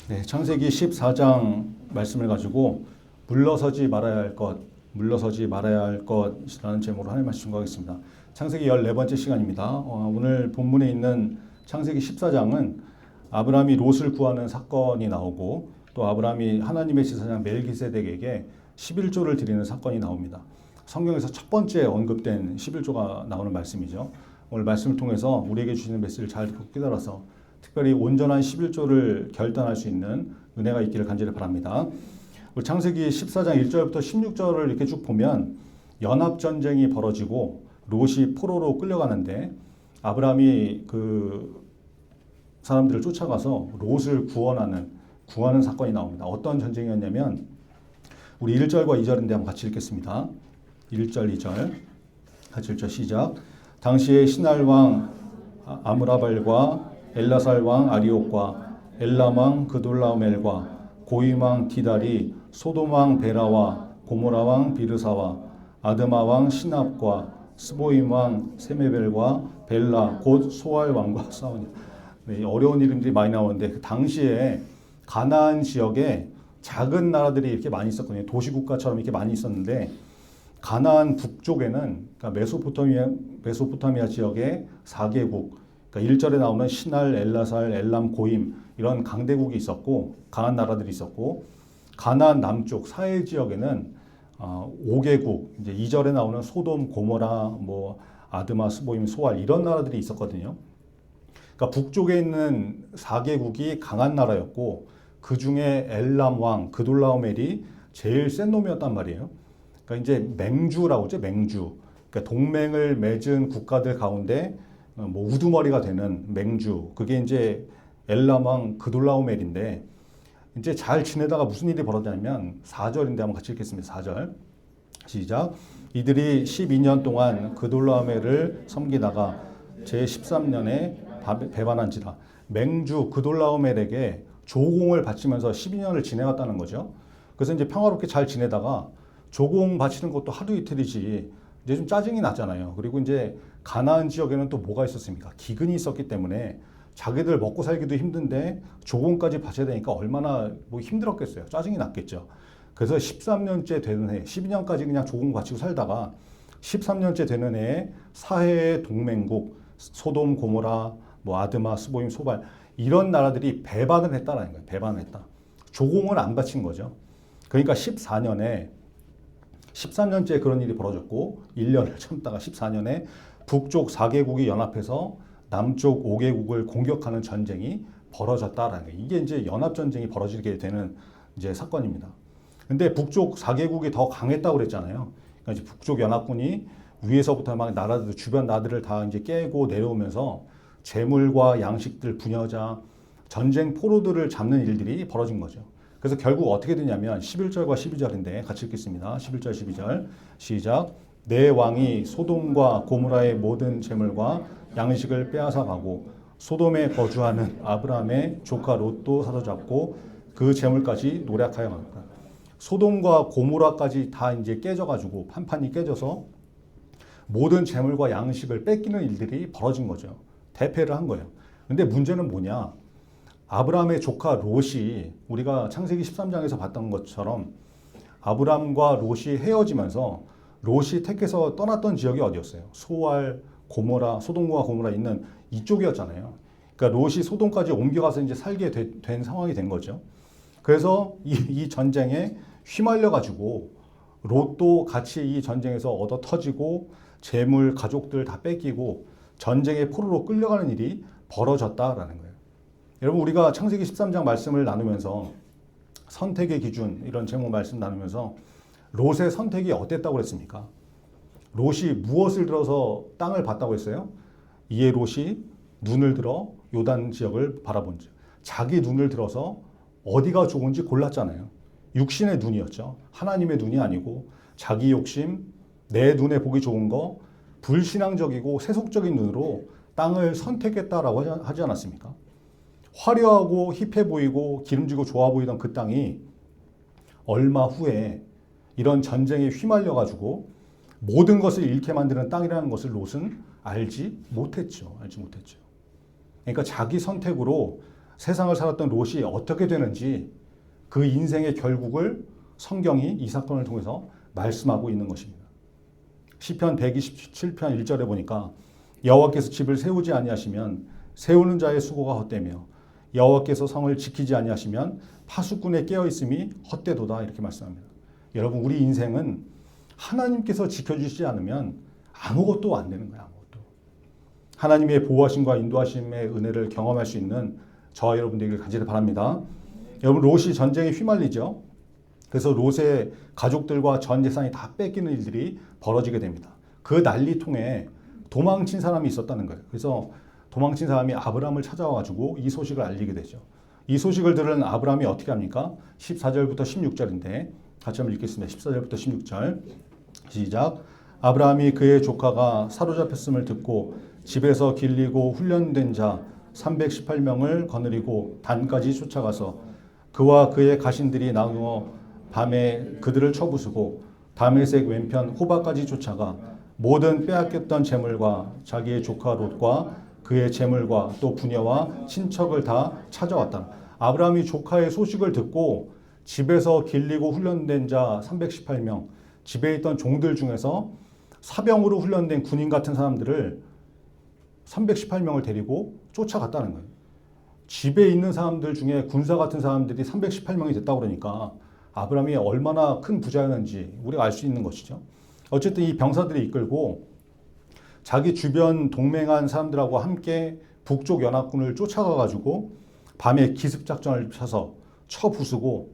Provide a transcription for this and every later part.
네, 창세기 14장 말씀을 가지고 물러서지 말아야 할 것, 물러서지 말아야 할 것이라는 제목으로 하나님 말씀 증거하겠습니다. 창세기 14번째 시간입니다. 오늘 본문에 있는 창세기 14장은 아브라함이 롯을 구하는 사건이 나오고 또 아브라함이 하나님의 제사장 멜기세덱에게 11조를 드리는 사건이 나옵니다. 성경에서 첫 번째 언급된 11조가 나오는 말씀이죠. 오늘 말씀을 통해서 우리에게 주시는 메시지를 잘 듣고 깨달아서 특별히 온전한 11조를 결단할 수 있는 은혜가 있기를 간절히 바랍니다. 우리 창세기 14장 1절부터 16절을 이렇게 쭉 보면 연합전쟁이 벌어지고 롯이 포로로 끌려가는데 아브라함이 그 사람들을 쫓아가서 롯을 구하는 사건이 나옵니다. 어떤 전쟁이었냐면 우리 1절과 2절인데 한번 같이 읽겠습니다. 1절, 2절 같이 읽죠. 시작. 당시에 신할 왕 아므라발과 엘라살 왕 아리옥과 엘람 왕 그돌라오멜과 고임 왕 디달이 소돔 왕 베라와 고모라 왕 비르사와 아드마 왕 시납과 스보임 왕 세메벨과 벨라 곧 소알 왕과 싸우니. 네, 어려운 이름들이 많이 나오는데 그 당시에 가나안 지역에 작은 나라들이 이렇게 많이 있었거든요. 도시국가처럼 이렇게 많이 있었는데 가나안 북쪽에는 그러니까 메소포타미아 지역의 4개국, 그러니까 1절에 나오는 신할, 엘라살, 엘람, 고임 이런 강대국이 있었고 강한 나라들이 있었고 가나안 남쪽 사해 지역에는 5개국, 이제 2절에 나오는 소돔, 고모라, 뭐 아드마, 스보임, 소알 이런 나라들이 있었거든요. 그러니까 북쪽에 있는 4개국이 강한 나라였고 그 중에 엘람 왕 그돌라오멜이 제일 센 놈이었단 말이에요. 그러니까 이제 맹주라고 하죠, 맹주. 그러니까 동맹을 맺은 국가들 가운데 뭐 우두머리가 되는 맹주. 그게 이제 엘람 왕 그돌라오멜인데 이제 잘 지내다가 무슨 일이 벌어졌냐면 4절인데 한번 같이 읽겠습니다. 4절. 시작. 이들이 12년 동안 그돌라오멜을 섬기다가 제13년에 배반한지라. 맹주 그돌라오멜에게 조공을 바치면서 12년을 지내갔다는 거죠. 그래서 이제 평화롭게 잘 지내다가 조공 바치는 것도 하루 이틀이지 이제 좀 짜증이 나잖아요. 그리고 이제 가나안 지역에는 또 뭐가 있었습니까? 기근이 있었기 때문에 자기들 먹고 살기도 힘든데 조공까지 바쳐야 되니까 얼마나 뭐 힘들었겠어요. 짜증이 났겠죠. 그래서 13년째 되는 해, 12년까지 그냥 조공 바치고 살다가 13년째 되는 해에 사해의 동맹국 소돔, 고모라, 뭐 아드마, 스보임, 소발 이런 나라들이 배반을 했다라는 거예요. 배반을 했다. 조공을 안 바친 거죠. 그러니까 14년에 13년째 그런 일이 벌어졌고 1년을 참다가 14년에 북쪽 4개국이 연합해서 남쪽 5개국을 공격하는 전쟁이 벌어졌다라는 거예요. 이게 이제 연합전쟁이 벌어지게 되는 이제 사건입니다. 근데 북쪽 4개국이 더 강했다고 그랬잖아요. 그러니까 이제 북쪽 연합군이 위에서부터 막 나라들, 주변 나라들을 다 이제 깨고 내려오면서 재물과 양식들, 부녀자, 전쟁 포로들을 잡는 일들이 벌어진 거죠. 그래서 결국 어떻게 되냐면 11절과 12절인데 같이 읽겠습니다. 11절 12절 시작. 내 왕이 소돔과 고모라의 모든 재물과 양식을 빼앗아 가고 소돔에 거주하는 아브라함의 조카 롯도 사로잡고 그 재물까지 노략하여 갔다. 소돔과 고모라까지 다 이제 깨져가지고 판판이 깨져서 모든 재물과 양식을 뺏기는 일들이 벌어진 거죠. 대패를 한 거예요. 근데 문제는 뭐냐? 아브라함의 조카 롯이 우리가 창세기 13장에서 봤던 것처럼 아브라함과 롯이 헤어지면서 롯이 택해서 떠났던 지역이 어디였어요? 소알, 고모라, 소돔과 고모라 있는 이쪽이었잖아요. 그러니까 롯이 소돔까지 옮겨가서 이제 살게 된 상황이 된 거죠. 그래서 이 전쟁에 휘말려 가지고 롯도 같이 이 전쟁에서 얻어 터지고 재물, 가족들 다 뺏기고 전쟁의 포로로 끌려가는 일이 벌어졌다라는 거예요. 여러분 우리가 창세기 13장 말씀을 나누면서 선택의 기준 이런 제목 말씀 나누면서 롯의 선택이 어땠다고 그랬습니까? 롯이 무엇을 들어서 땅을 봤다고 했어요? 이에 롯이 눈을 들어 요단 지역을 바라본지 자기 눈을 들어서 어디가 좋은지 골랐잖아요. 육신의 눈이었죠. 하나님의 눈이 아니고 자기 욕심, 내 눈에 보기 좋은 거 불신앙적이고 세속적인 눈으로 땅을 선택했다라고 하지 않았습니까? 화려하고 힙해 보이고 기름지고 좋아 보이던 그 땅이 얼마 후에 이런 전쟁에 휘말려 가지고 모든 것을 잃게 만드는 땅이라는 것을 롯은 알지 못했죠. 그러니까 자기 선택으로 세상을 살았던 롯이 어떻게 되는지 그 인생의 결국을 성경이 이 사건을 통해서 말씀하고 있는 것입니다. 시편 127편 1절에 보니까 여호와께서 집을 세우지 아니하시면 세우는 자의 수고가 헛되며 여호와께서 성을 지키지 아니하시면 파수꾼의 깨어 있음이 헛되도다 이렇게 말씀합니다. 여러분 우리 인생은 하나님께서 지켜주시지 않으면 아무것도 안 되는 거야. 아무것도. 하나님의 보호하심과 인도하심의 은혜를 경험할 수 있는 저와 여러분들에게 가지를 바랍니다. 여러분 롯이 전쟁에 휘말리죠. 그래서 롯의 가족들과 전 재산이 다 뺏기는 일들이 벌어지게 됩니다. 그 난리통에 도망친 사람이 있었다는 거예요. 그래서 도망친 사람이 아브라함을 찾아와가지고 이 소식을 알리게 되죠. 이 소식을 들은 아브라함이 어떻게 합니까? 14절부터 16절인데 같이 한번 읽겠습니다. 14절부터 16절 시작. 아브라함이 그의 조카가 사로잡혔음을 듣고 집에서 길리고 훈련된 자 318명을 거느리고 단까지 쫓아가서 그와 그의 가신들이 나누어 밤에 그들을 쳐부수고 다메섹 왼편 호바까지 쫓아가 모든 빼앗겼던 재물과 자기의 조카 롯과 그의 재물과 또 부녀와 친척을 다 찾아왔다. 아브라함이 조카의 소식을 듣고 집에서 길리고 훈련된 자 318명, 집에 있던 종들 중에서 사병으로 훈련된 군인 같은 사람들을 318명을 데리고 쫓아갔다는 거예요. 집에 있는 사람들 중에 군사 같은 사람들이 318명이 됐다고 그러니까 아브라함이 얼마나 큰 부자였는지 우리가 알 수 있는 것이죠. 어쨌든 이 병사들이 이끌고 자기 주변 동맹한 사람들하고 함께 북쪽 연합군을 쫓아가가지고 밤에 기습작전을 펴서 쳐부수고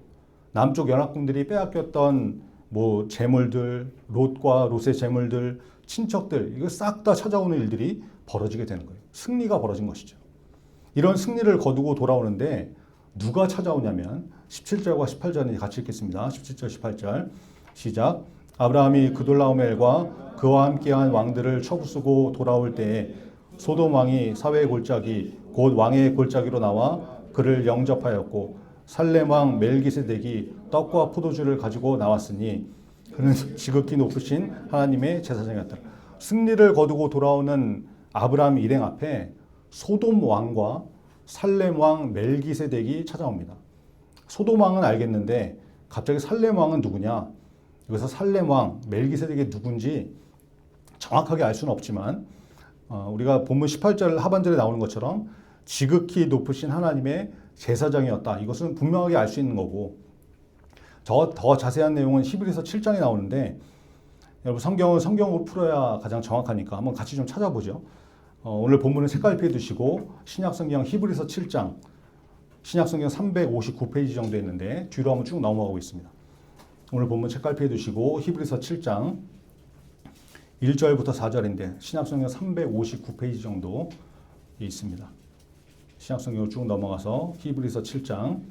남쪽 연합군들이 빼앗겼던 뭐 재물들, 롯과 롯의 재물들, 친척들 이거 싹 다 찾아오는 일들이 벌어지게 되는 거예요. 승리가 벌어진 것이죠. 이런 승리를 거두고 돌아오는데 누가 찾아오냐면 17절과 18절을 같이 읽겠습니다. 17절, 18절 시작. 아브라함이 그돌라오멜과 그와 함께한 왕들을 쳐부수고 돌아올 때에 소돔 왕이 사회의 골짜기 곧 왕의 골짜기로 나와 그를 영접하였고 살렘 왕 멜기세덱이 떡과 포도주를 가지고 나왔으니 그는 지극히 높으신 하나님의 제사장이었다. 승리를 거두고 돌아오는 아브라함 일행 앞에 소돔 왕과 살렘 왕 멜기세덱이 찾아옵니다. 소돔 왕은 알겠는데 갑자기 살렘 왕은 누구냐? 여기서 살렘 왕 멜기세덱이 누군지 정확하게 알 수는 없지만 우리가 본문 18절 하반절에 나오는 것처럼 지극히 높으신 하나님의 제사장이었다. 이것은 분명하게 알 수 있는 거고 더 자세한 내용은 히브리서 7장에 나오는데 여러분 성경은 성경으로 풀어야 가장 정확하니까 한번 같이 좀 찾아보죠. 오늘 본문은 색깔표에 두시고 신약성경 히브리서 7장 신약성경 359페이지 정도 있는데 뒤로 한번 쭉 넘어가고 있습니다. 오늘 본문 책갈피에 두시고 히브리서 7장 1절부터 4절인데 신약성경 359페이지 정도 있습니다. 신약성경으로 쭉 넘어가서 히브리서 7장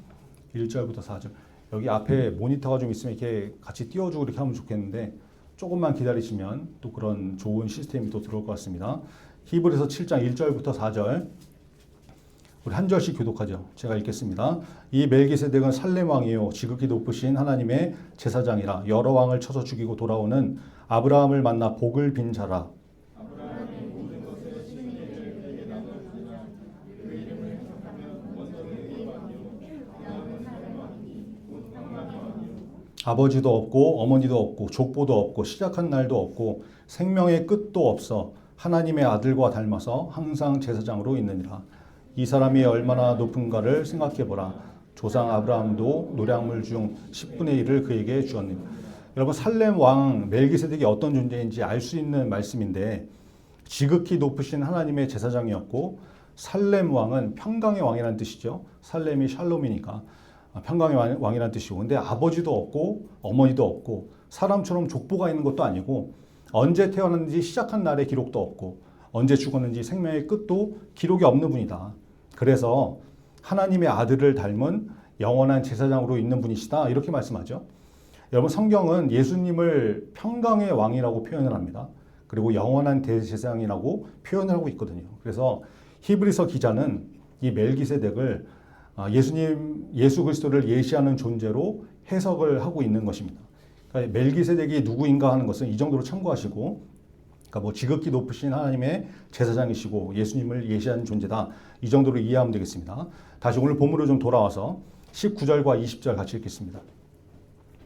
1절부터 4절 여기 앞에 모니터가 좀 있으면 이렇게 같이 띄워주고 이렇게 하면 좋겠는데 조금만 기다리시면 또 그런 좋은 시스템이 또 들어올 것 같습니다. 히브리서 7장 1절부터 4절 우리 한 절씩 교독하죠. 제가 읽겠습니다. 이 멜기세덱은 살렘 왕이요 지극히 높으신 하나님의 제사장이라 여러 왕을 쳐서 죽이고 돌아오는 아브라함을 만나 복을 빈 자라. 아버지도 없고 어머니도 없고 족보도 없고 시작한 날도 없고 생명의 끝도 없어 하나님의 아들과 닮아서 항상 제사장으로 있느니라. 이 사람이 얼마나 높은가를 생각해보라. 조상 아브라함도 노량물 중 10분의 1을 그에게 주었느니라. 여러분 살렘 왕 멜기세덱이 어떤 존재인지 알 수 있는 말씀인데 지극히 높으신 하나님의 제사장이었고 살렘 왕은 평강의 왕이라는 뜻이죠. 살렘이 샬롬이니까 평강의 왕이라는 뜻이고 근데 아버지도 없고 어머니도 없고 사람처럼 족보가 있는 것도 아니고 언제 태어났는지 시작한 날의 기록도 없고 언제 죽었는지 생명의 끝도 기록이 없는 분이다. 그래서 하나님의 아들을 닮은 영원한 제사장으로 있는 분이시다. 이렇게 말씀하죠. 여러분 성경은 예수님을 평강의 왕이라고 표현을 합니다. 그리고 영원한 대제사장이라고 표현을 하고 있거든요. 그래서 히브리서 기자는 이 멜기세덱을 예수 그리스도를 예시하는 존재로 해석을 하고 있는 것입니다. 그러니까 멜기세덱이 누구인가 하는 것은 이 정도로 참고하시고 그러니까 뭐 지극히 높으신 하나님의 제사장이시고 예수님을 예시하는 존재다. 이 정도로 이해하면 되겠습니다. 다시 오늘 본문으로 좀 돌아와서 19절과 20절 같이 읽겠습니다.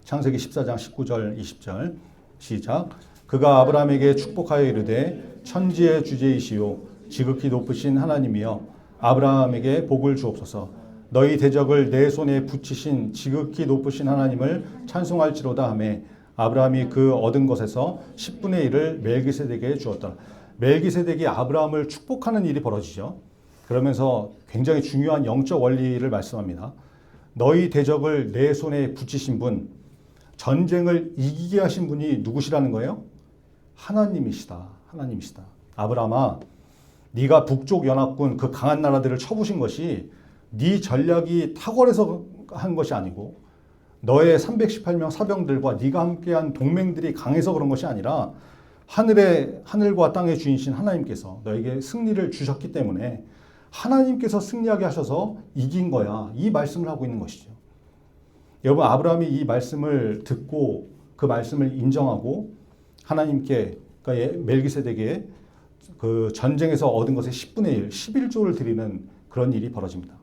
창세기 14장 19절 20절 시작. 그가 아브라함에게 축복하여 이르되 천지의 주제이시요 지극히 높으신 하나님이여 아브라함에게 복을 주옵소서. 너희 대적을 내 손에 붙이신 지극히 높으신 하나님을 찬송할지로다 하매 아브라함이 그 얻은 것에서 10분의 1을 멜기세덱에게 주었다. 멜기세덱이 아브라함을 축복하는 일이 벌어지죠. 그러면서 굉장히 중요한 영적 원리를 말씀합니다. 너희 대적을 내 손에 붙이신 분, 전쟁을 이기게 하신 분이 누구시라는 거예요? 하나님이시다. 하나님이시다. 아브라함아, 네가 북쪽 연합군 그 강한 나라들을 쳐부신 것이 네 전략이 탁월해서 한 것이 아니고 너의 318명 사병들과 네가 함께한 동맹들이 강해서 그런 것이 아니라 하늘과 땅의 주인이신 하나님께서 너에게 승리를 주셨기 때문에 하나님께서 승리하게 하셔서 이긴 거야. 이 말씀을 하고 있는 것이죠. 여러분, 아브라함이 이 말씀을 듣고 그 말씀을 인정하고 하나님께, 그러니까 멜기세덱에게 그 전쟁에서 얻은 것의 10분의 1, 11조를 드리는 그런 일이 벌어집니다.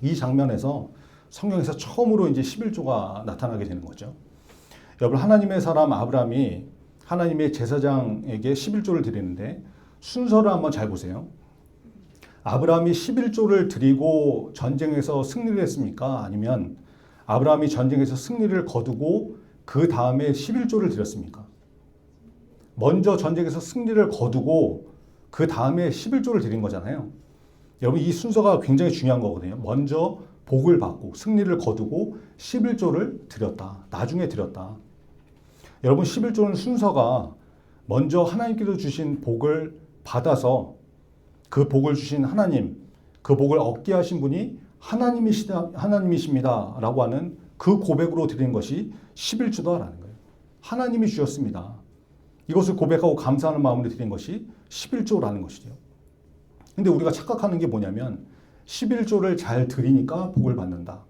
이 장면에서 성경에서 처음으로 이제 11조가 나타나게 되는 거죠. 여러분, 하나님의 사람 아브라함이 하나님의 제사장에게 11조를 드리는데 순서를 한번 잘 보세요. 아브라함이 11조를 드리고 전쟁에서 승리를 했습니까? 아니면 아브라함이 전쟁에서 승리를 거두고 그 다음에 11조를 드렸습니까? 먼저 전쟁에서 승리를 거두고 그 다음에 11조를 드린 거잖아요. 여러분, 이 순서가 굉장히 중요한 거거든요. 먼저 복을 받고 승리를 거두고 11조를 드렸다. 나중에 드렸다. 여러분, 11조는 순서가 먼저 하나님께서 주신 복을 받아서 그 복을 주신 하나님, 그 복을 얻게 하신 분이 하나님이십니다 라고 하는 그 고백으로 드린 것이 11조다라는 거예요. 하나님이 주셨습니다. 이것을 고백하고 감사하는 마음으로 드린 것이 11조라는 것이죠. 근데 우리가 착각하는 게 뭐냐면 11조를 잘 드리니까 복을 받는다.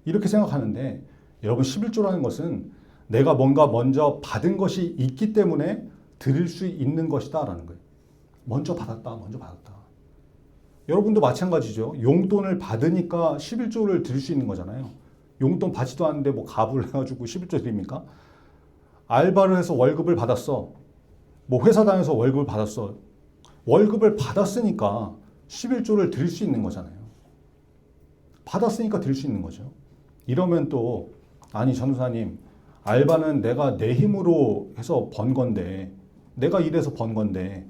이렇게 생각하는데 여러분, 11조라는 것은 내가 뭔가 먼저 받은 것이 있기 때문에 드릴 수 있는 것이다 라는 거예요. 먼저 받았다. 여러분도 마찬가지죠. 용돈을 받으니까 11조를 드릴 수 있는 거잖아요. 용돈 받지도 않는데 뭐 갑을 해가지고 11조 드립니까? 알바를 해서 월급을 받았어. 뭐 회사 다녀서 월급을 받았어. 월급을 받았으니까 11조를 드릴 수 있는 거잖아요. 받았으니까 드릴 수 있는 거죠. 이러면 또 아니 전도사님, 알바는 내가 내 힘으로 해서 번 건데, 내가 일해서 번 건데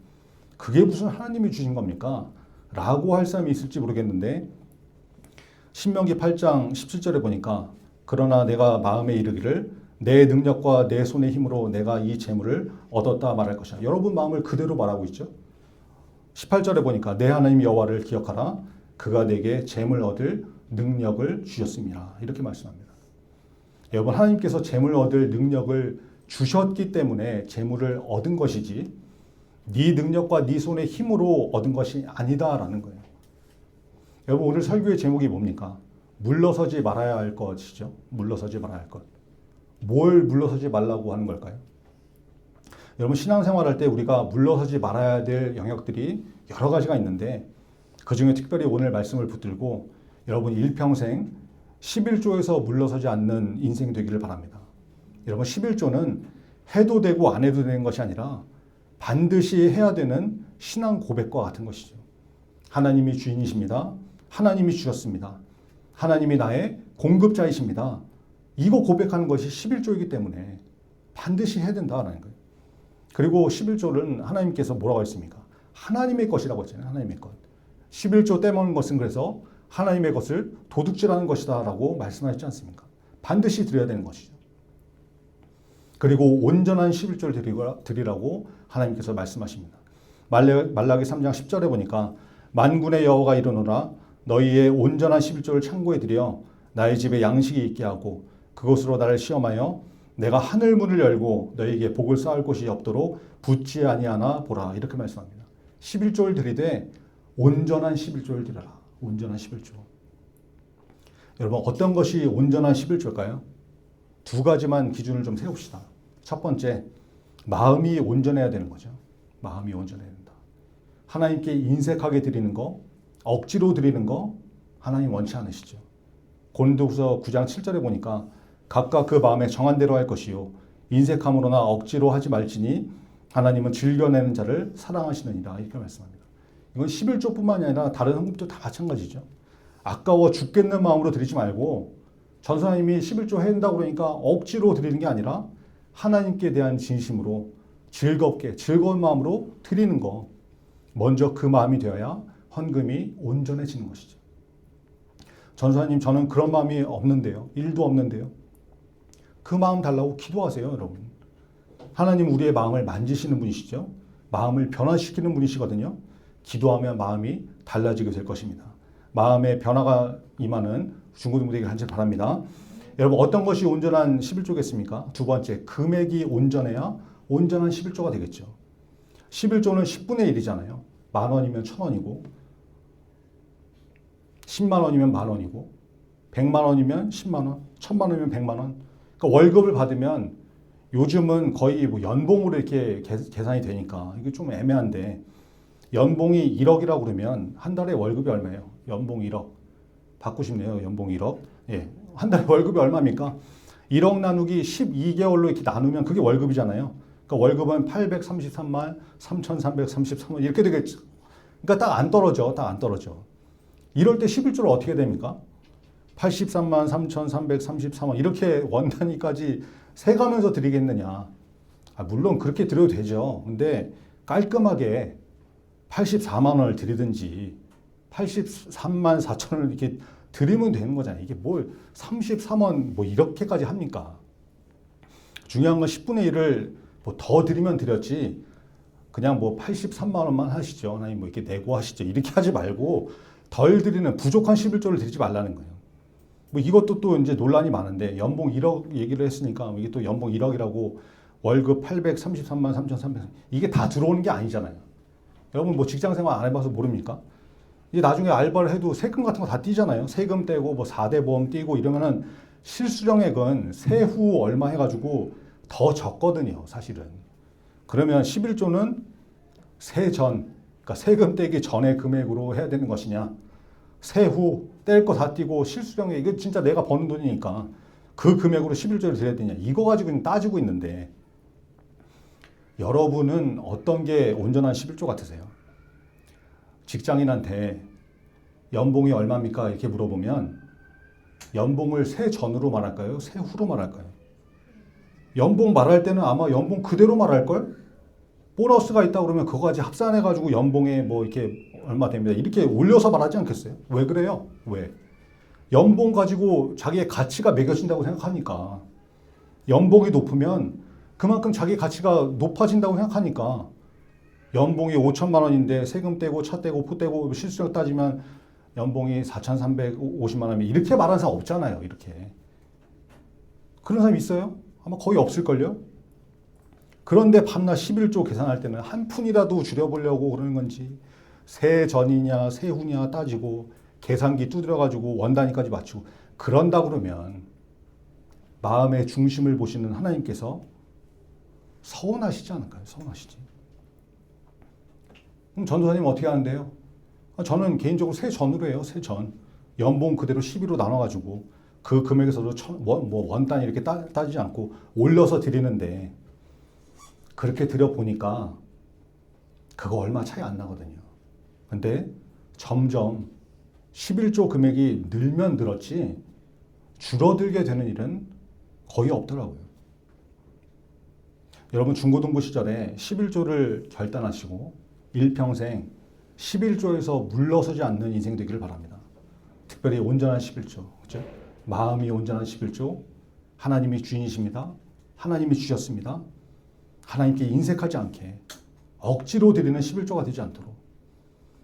그게 무슨 하나님이 주신 겁니까? 라고 할 사람이 있을지 모르겠는데 신명기 8장 17절에 보니까 그러나 내가 마음에 이르기를 내 능력과 내 손의 힘으로 내가 이 재물을 얻었다 말할 것이야. 여러분 마음을 그대로 말하고 있죠. 18절에 보니까 내 하나님 여호와를 기억하라. 그가 내게 재물 얻을 능력을 주셨습니다. 이렇게 말씀합니다. 여러분, 하나님께서 재물 얻을 능력을 주셨기 때문에 재물을 얻은 것이지 네 능력과 네 손의 힘으로 얻은 것이 아니다라는 거예요. 여러분, 오늘 설교의 제목이 뭡니까? 물러서지 말아야 할 것이죠. 물러서지 말아야 할 것. 뭘 물러서지 말라고 하는 걸까요? 여러분, 신앙생활할 때 우리가 물러서지 말아야 될 영역들이 여러 가지가 있는데 그중에 특별히 오늘 말씀을 붙들고 여러분 일평생 11조에서 물러서지 않는 인생 되기를 바랍니다. 여러분, 11조는 해도 되고 안 해도 되는 것이 아니라 반드시 해야 되는 신앙 고백과 같은 것이죠. 하나님이 주인이십니다. 하나님이 주셨습니다. 하나님이 나의 공급자이십니다. 이거 고백하는 것이 11조이기 때문에 반드시 해야 된다는 거예요. 그리고 11조는 하나님께서 뭐라고 했습니까? 하나님의 것이라고 했잖아요. 하나님의 것. 11조 떼먹는 것은 그래서 하나님의 것을 도둑질하는 것이다 라고 말씀하셨지 않습니까? 반드시 드려야 되는 것이죠. 그리고 온전한 11조를 드리라고 하나님께서 말씀하십니다. 말라기 3장 10절에 보니까 만군의 여호와가 이르노라 너희의 온전한 11조를 창고에 들여 나의 집에 양식이 있게 하고 그것으로 나를 시험하여 내가 하늘 문을 열고 너희에게 복을 쌓을 곳이 없도록 붙지 아니하나 보라. 이렇게 말씀합니다. 11조를 드리되 온전한 11조를 드려라. 온전한 11조. 여러분, 어떤 것이 온전한 11조일까요? 두 가지만 기준을 좀 세웁시다. 첫 번째, 마음이 온전해야 되는 거죠. 마음이 온전해야 된다. 하나님께 인색하게 드리는 거, 억지로 드리는 거 하나님 원치 않으시죠. 고린도후서 9장 7절에 보니까 각각 그 마음에 정한 대로 할 것이요 인색함으로나 억지로 하지 말지니 하나님은 즐겨내는 자를 사랑하시느니라 이렇게 말씀합니다. 이건 11조뿐만이 아니라 다른 헌금도 다 마찬가지죠. 아까워 죽겠는 마음으로 드리지 말고 전사님이 11조 해야 된다고 그러니까 억지로 드리는 게 아니라 하나님께 대한 진심으로 즐겁게 즐거운 마음으로 드리는 거 먼저 그 마음이 되어야 헌금이 온전해지는 것이죠. 전사님 저는 그런 마음이 없는데요. 1도 없는데요. 그 마음 달라고 기도하세요, 여러분. 하나님 우리의 마음을 만지시는 분이시죠. 마음을 변화시키는 분이시거든요. 기도하면 마음이 달라지게 될 것입니다. 마음의 변화가 임하는 중고등부들에게 간절히 바랍니다. 여러분 어떤 것이 온전한 11조겠습니까? 두 번째, 금액이 온전해야 온전한 11조가 되겠죠. 11조는 10분의 1이잖아요. 10,000원이면 1,000원이고 10만 원이면 10,000원이고 100만 원이면 10만 원, 1,000만 원이면 100만 원. 그러니까 월급을 받으면 요즘은 거의 뭐 연봉으로 이렇게 계산이 되니까 이게 좀 애매한데 연봉이 1억이라고 그러면 한 달에 월급이 얼마예요? 연봉 1억. 받고 싶네요. 연봉 1억. 예. 한 달에 월급이 얼마입니까? 1억 나누기 12개월로 이렇게 나누면 그게 월급이잖아요. 그러니까 월급은 833만 3,333원 이렇게 되겠죠. 그러니까 딱 안 떨어져. 딱 안 떨어져. 이럴 때 11조를 어떻게 됩니까? 83만 3,333원 이렇게 원 단위까지 세가면서 드리겠느냐. 물론 그렇게 드려도 되죠. 근데 깔끔하게 84만 원을 드리든지 83만 4천 원을 이렇게 드리면 되는 거잖아요. 이게 뭘 33원 뭐 이렇게까지 합니까? 중요한 건 10분의 1을 뭐 더 드리면 드렸지 그냥 뭐 83만 원만 하시죠. 하나님 뭐 이렇게 내고 하시죠. 이렇게 하지 말고 덜 드리는 부족한 11조를 드리지 말라는 거예요. 뭐 이것도 또 이제 논란이 많은데 연봉 1억 얘기를 했으니까 이게 또 연봉 1억이라고 월급 833만 3,300 이게 다 들어오는 게 아니잖아요. 여러분 뭐 직장 생활 안 해봐서 모릅니까? 이제 나중에 알바를 해도 세금 같은 거 다 떼잖아요. 세금 떼고 뭐 4대 보험 떼고 이러면은 실수령액은 세후 얼마 해가지고 더 적거든요, 사실은. 그러면 11조는 세전, 그러니까 세금 떼기 전의 금액으로 해야 되는 것이냐? 세후 뗄 거 다 떼고 실수령액 이거 진짜 내가 버는 돈이니까 그 금액으로 11조를 드려야 되냐? 이거 가지고 따지고 있는데 여러분은 어떤 게 온전한 11조 같으세요? 직장인한테 연봉이 얼마입니까? 이렇게 물어보면 연봉을 세전으로 말할까요? 세후로 말할까요? 연봉 말할 때는 아마 연봉 그대로 말할걸? 보너스가 있다 그러면 그거까지 합산해가지고 연봉에 뭐 이렇게 얼마 됩니다. 이렇게 올려서 말하지 않겠어요? 왜 그래요? 왜? 연봉 가지고 자기의 가치가 매겨진다고 생각하니까. 연봉이 높으면 그만큼 자기 가치가 높아진다고 생각하니까. 연봉이 5천만 원인데 세금 떼고 차 떼고 푸 떼고 실수령 따지면 연봉이 4,350만 원이면 이렇게 말하는 사람 없잖아요. 이렇게. 그런 사람 있어요? 아마 거의 없을걸요? 그런데 밤낮 11조 계산할 때는 한 푼이라도 줄여보려고 그러는 건지 세전이냐 세후냐 따지고 계산기 두드려가지고 원 단위까지 맞추고 그런다 그러면 마음의 중심을 보시는 하나님께서 서운하시지 않을까요? 서운하시지. 그럼 전도사님 어떻게 하는데요? 저는 개인적으로 세전으로 해요. 세전. 연봉 그대로 12로 나눠가지고 그 금액에서도 원 단위 이렇게 따지지 않고 올려서 드리는데 그렇게 드려보니까 그거 얼마 차이 안 나거든요. 근데 점점 11조 금액이 늘면 늘었지 줄어들게 되는 일은 거의 없더라고요. 여러분 중고등부 시절에 11조를 결단하시고 일평생 11조에서 물러서지 않는 인생 되기를 바랍니다. 특별히 온전한 11조, 그렇죠? 마음이 온전한 11조, 하나님이 주인이십니다. 하나님이 주셨습니다. 하나님께 인색하지 않게 억지로 드리는 11조가 되지 않도록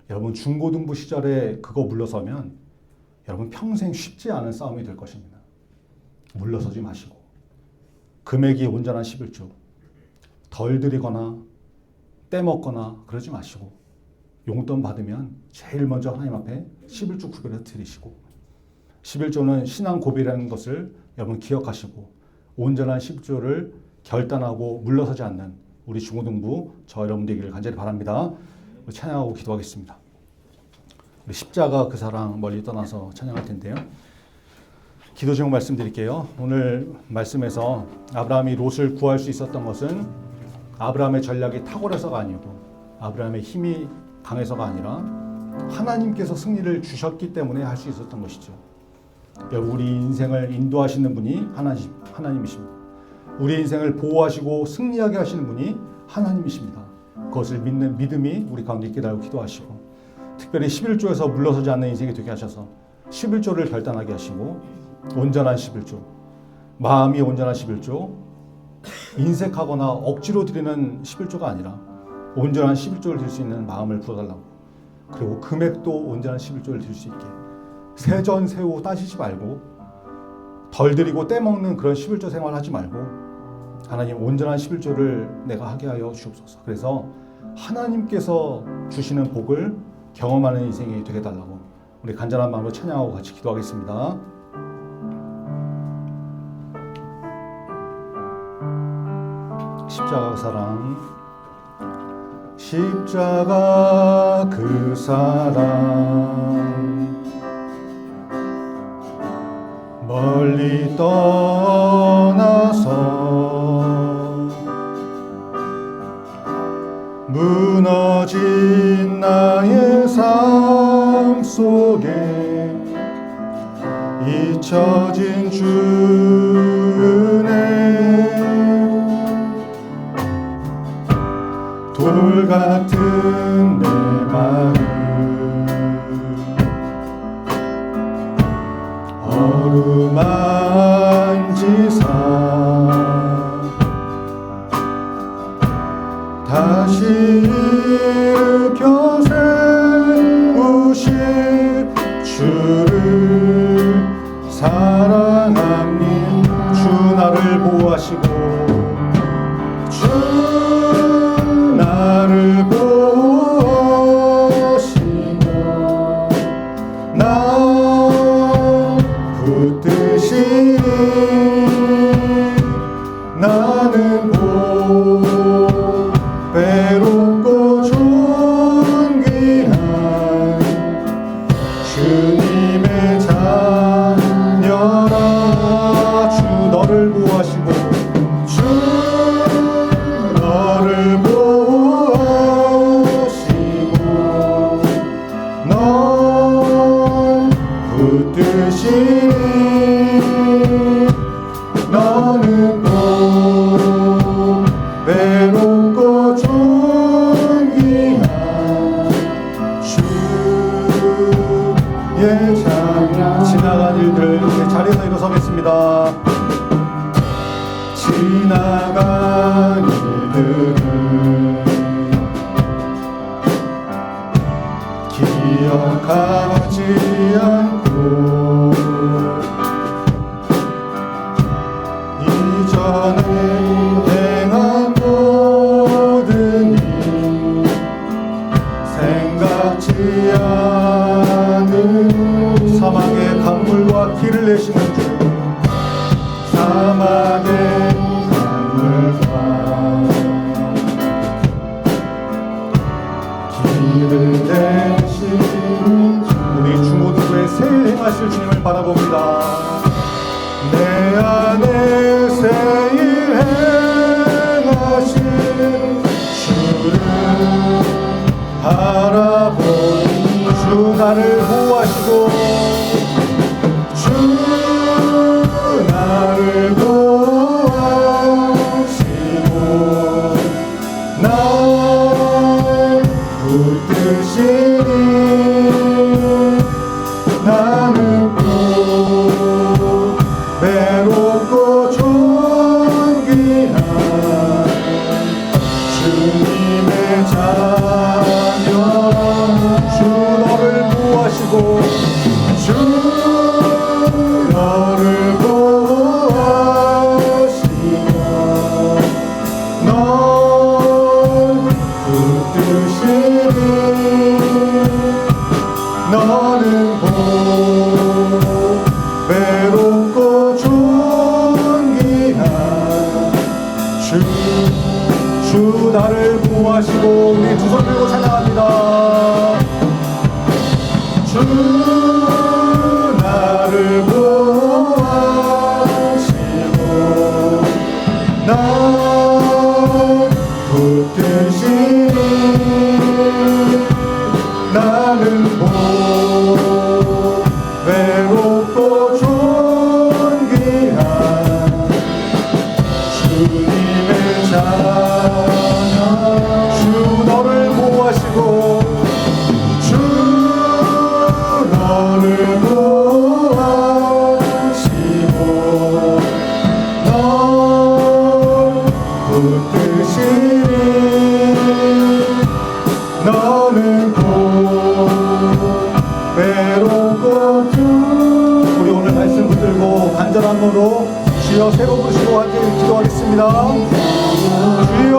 여러분 중고등부 시절에 그거 물러서면 여러분 평생 쉽지 않은 싸움이 될 것입니다. 물러서지 마시고 금액이 온전한 11조 덜 드리거나 떼먹거나 그러지 마시고 용돈 받으면 제일 먼저 하나님 앞에 11조 구별해서 드리시고 11조는 신앙 고백이라는 것을 여러분 기억하시고 온전한 11조를 결단하고 물러서지 않는 우리 중고등부 저 여러분 되기를 간절히 바랍니다. 찬양하고 기도하겠습니다. 우리 십자가 그 사랑 멀리 떠나서 찬양할 텐데요. 기도 제목 말씀드릴게요. 오늘 말씀에서 아브라함이 롯을 구할 수 있었던 것은 아브라함의 전략이 탁월해서가 아니고 아브라함의 힘이 강해서가 아니라 하나님께서 승리를 주셨기 때문에 할 수 있었던 것이죠. 우리 인생을 인도하시는 분이 하나님이십니다. 우리 인생을 보호하시고 승리하게 하시는 분이 하나님이십니다. 그것을 믿는 믿음이 우리 가운데 있게 달고 기도하시고, 특별히 11조에서 물러서지 않는 인생이 되게 하셔서 11조를 결단하게 하시고, 온전한 11조, 마음이 온전한 11조, 인색하거나 억지로 드리는 11조가 아니라 온전한 11조를 드릴 수 있는 마음을 부어달라고, 그리고 금액도 온전한 11조를 드릴 수 있게, 세전세후 따지지 말고 덜 드리고 떼먹는 그런 11조 생활하지 말고 하나님 온전한 11조를 내가 하게 하여 주옵소서. 그래서 하나님께서 주시는 복을 경험하는 인생이 되게 달라고 우리 간절한 마음으로 찬양하고 같이 기도하겠습니다. 십자가 사랑, 십자가 그 사랑 멀리 떠나서 무너진 나의 삶 속에 잊혀진 주 은혜, 돌 같은 내 마음 어루만지사 다시 일으켜 세우실 주를 사랑합니다. 주 나를 보호하시고 주 나를 보호하시고 나 붙드시니 나는 배롭고 존귀한 주님의 자녀라. 주 너를 보호하시고 주 너를 보호하시고 넌 붙드시니 너는 배롭고 존귀한 주의 자녀. 지나간 일들 자리에서 일어서겠습니다. 지나간 일들을 기억하지 않고 이전에 행한 모든 일 생각지 않은 사막의 강물과 길을 내시는 주, 사막의 강물과 길을 내시는 주, 우리 중고등부의 새일 행하실 주님을 바라봅니다. 내 안에 새일 행하신 주를 바라보니 주 나를 보호하시고 주 나를 보호하시고 날 붙드시니 나는 배롭고 존귀한 주님의 자녀. 주 너를 보호하시고 외롭고 존귀한 주님의 자녀 주 너를 보호하시고 주 너를 보호하시고 널 붙드시니 너는 곧 외롭고 우리 오늘 말씀 붙들고 간절한 마음으로 주여 새로 부르시고 함께 기도하겠습니다. 주여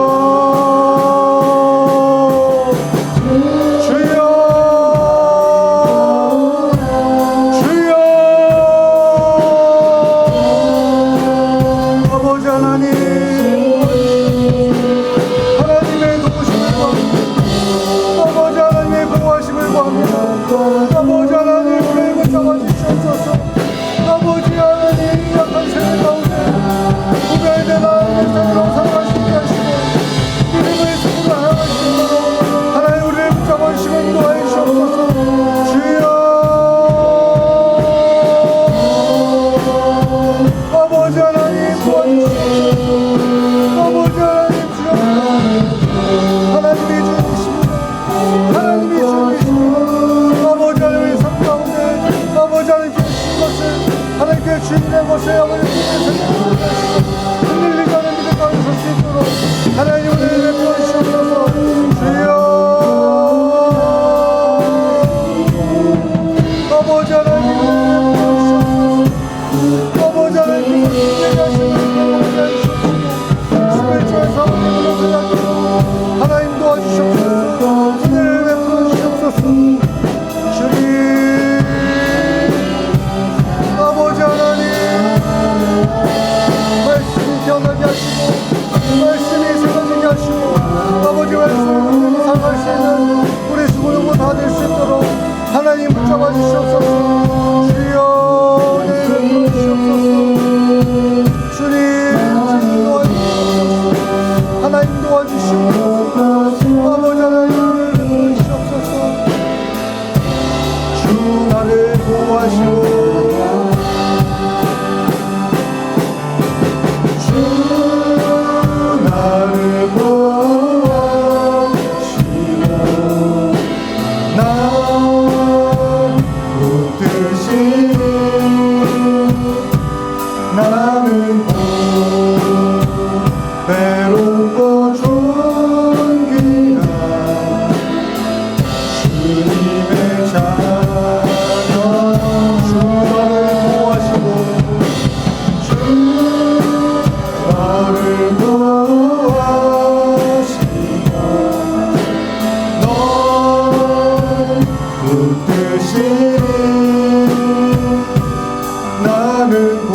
주여 주여 아버지 하나님 하나님의 도우심을 구합니다. 아버지 하나님의 보호하심을 구합니다. 아버지 하나님 우리를 붙잡아주시옵소서. 아버지 하나님 약한 세대 가운데 구별의 마음의 삶으로 살아가시게 하시고 믿음의 승부를 하나가시고 하나님 우리를 붙잡아주시고 인도하여 주옵소서. 주여 아버지 하나님 도와주시옵소서. 아버지 하나님 주여 하나님이 주님이십니다. 하나님이 주님이십니다. 아버지 하나님의 삶 가운데 아버지 하나님께 주신 것을 하나님께 주인의 것을 아버지 흔들리지 않은 믿음 가운데 설 수 있도록 하나님 오늘 베풀어 주시옵소서. 주여 아버지 하나님 아버지 하나님 스피리추얼 사모님을 높여주시고 하나님 도와주시옵소서. 은혜를 베풀어 주시옵소서. 주님 아버지 하나님 말씀이 변하게 하시고 말씀이 새겨지게 하시고 아버지 말씀을 붙들고 살아갈 수 있는 우리 수고용고 다 될 수 있도록 하나님 붙잡아 주시옵소서. 주여 은혜를 베풀어 주시옵소서. 주님 도와주시옵소서. 하나님 도와주시옵소서. 아버지 하나님 은혜를 베풀어 주시옵소서. 주 나를 보호하시고 주 나를 보호하시고 날 붙드시니 나는 곧 외롭고 존귀한 주님의 자녀 주 나를 보호하시고 주 나를 보호하시고 널 붙드시니 나는 곧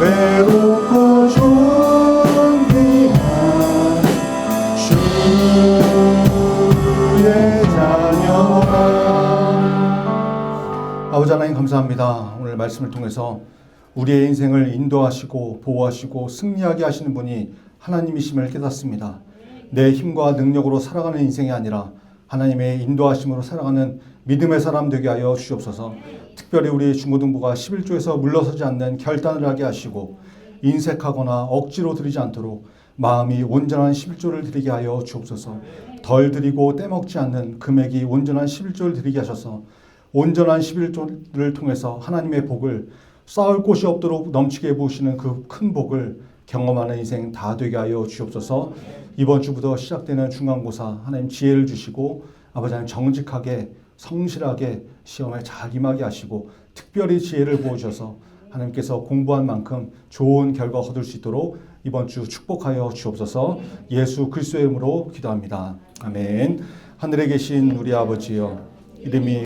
외롭고 존귀한 주의 자녀라. 아버지 하나님 감사합니다. 오늘 말씀을 통해서 우리의 인생을 인도하시고 보호하시고 승리하게 하시는 분이 하나님이심을 깨닫습니다. 내 힘과 능력으로 살아가는 인생이 아니라 하나님의 인도하심으로 살아가는 믿음의 사람 되게 하여 주시옵소서. 특별히 우리 중고등부가 11조에서 물러서지 않는 결단을 하게 하시고 인색하거나 억지로 드리지 않도록 마음이 온전한 11조를 드리게 하여 주옵소서. 덜 드리고 떼먹지 않는 금액이 온전한 11조를 드리게 하셔서 온전한 11조를 통해서 하나님의 복을 쌓을 곳이 없도록 넘치게 부으시는 그 큰 복을 경험하는 인생 다 되게 하여 주옵소서. 이번 주부터 시작되는 중간고사 하나님 지혜를 주시고 아버지 하나님 정직하게 성실하게 시험에 잘 임하게 하시고 특별히 지혜를 부어주셔서 하나님께서 공부한 만큼 좋은 결과 얻을 수 있도록 이번 주 축복하여 주옵소서. 예수 그리스도의 이름으로 기도합니다. 아멘. 하늘에 계신 우리 아버지여, 이름이